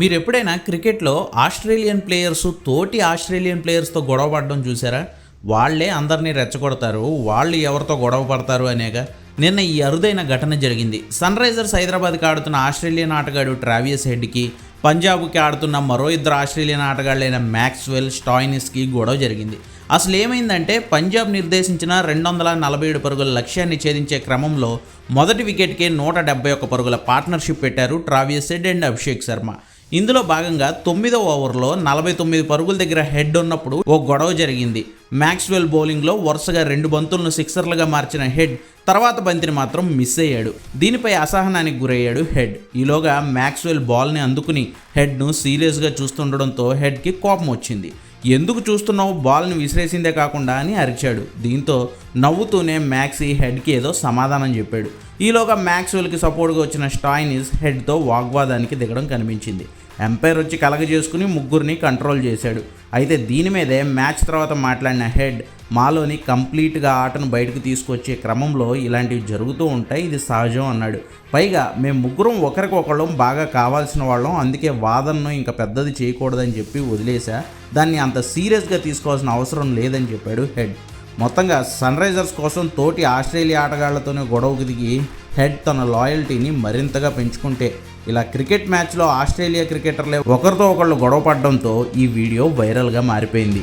మీరు ఎప్పుడైనా క్రికెట్లో ఆస్ట్రేలియన్ ప్లేయర్స్ తోటి ఆస్ట్రేలియన్ ప్లేయర్స్తో గొడవ పడడం చూసారా? వాళ్ళే అందరినీ రెచ్చగొడతారు, వాళ్ళు ఎవరితో గొడవ పడతారు అనేగా. నిన్న ఈ అరుదైన ఘటన జరిగింది. సన్ రైజర్స్ హైదరాబాద్కి ఆడుతున్న ఆస్ట్రేలియన్ ఆటగాడు ట్రావిస్ హెడ్కి, పంజాబ్కి ఆడుతున్న మరో ఇద్దరు ఆస్ట్రేలియన్ ఆటగాళ్ళైన మ్యాక్స్వెల్, స్టాయినిస్కి గొడవ జరిగింది. అసలు ఏమైందంటే, పంజాబ్ నిర్దేశించిన 247 పరుగుల లక్ష్యాన్ని ఛేదించే క్రమంలో మొదటి వికెట్కే 171 పరుగుల పార్ట్నర్షిప్ పెట్టారు Travis head and Abhishek Sharma. ఇందులో భాగంగా 9వ ఓవర్లో 49 పరుగుల దగ్గర హెడ్ ఉన్నప్పుడు ఓ గొడవ జరిగింది. మ్యాక్స్వెల్ బౌలింగ్లో వరుసగా 2 బంతులను సిక్సర్లుగా మార్చిన హెడ్ తర్వాత బంతిని మాత్రం మిస్ అయ్యాడు. దీనిపై అసహనానికి గురయ్యాడు హెడ్. ఈలోగా మ్యాక్స్వెల్ బాల్ని అందుకుని హెడ్ను సీరియస్గా చూస్తుండడంతో హెడ్కి కోపం వచ్చింది. ఎందుకు చూస్తున్నావు, బాల్ని విసిరేసిందే కాకుండా అని అరిచాడు. దీంతో నవ్వుతూనే మ్యాక్సీ హెడ్కి ఏదో సమాధానం చెప్పాడు. ఈలోగా మ్యాక్స్వెల్కి సపోర్ట్గా వచ్చిన స్టాయినిస్ హెడ్తో వాగ్వాదానికి దిగడం కనిపించింది. ఎంపైర్ వచ్చి కలగజేసుకుని ముగ్గురిని కంట్రోల్ చేశాడు. అయితే దీని మీదే మ్యాచ్ తర్వాత మాట్లాడిన హెడ్, మాలోని కంప్లీట్గా ఆటను బయటకు తీసుకొచ్చే క్రమంలో ఇలాంటివి జరుగుతూ ఉంటాయి, ఇది సహజం అన్నాడు. పైగా మేము ముగ్గురం ఒకరికొకళ్ళం బాగా కావాల్సిన వాళ్ళం, అందుకే వాదనను ఇంకా పెద్దది చేయకూడదని చెప్పి వదిలేశా, దాన్ని అంత సీరియస్గా తీసుకోవాల్సిన అవసరం లేదని చెప్పాడు హెడ్. మొత్తంగా సన్ రైజర్స్ కోసం తోటి ఆస్ట్రేలియా ఆటగాళ్లతోనే గొడవకు దిగి హెడ్ తన లాయల్టీని మరింతగా పెంచుకుంటే, ఇలా క్రికెట్ మ్యాచ్లో ఆస్ట్రేలియా క్రికెటర్లే ఒకరితో ఒకళ్ళు గొడవ పడడంతో ఈ వీడియో వైరల్గా మారిపోయింది.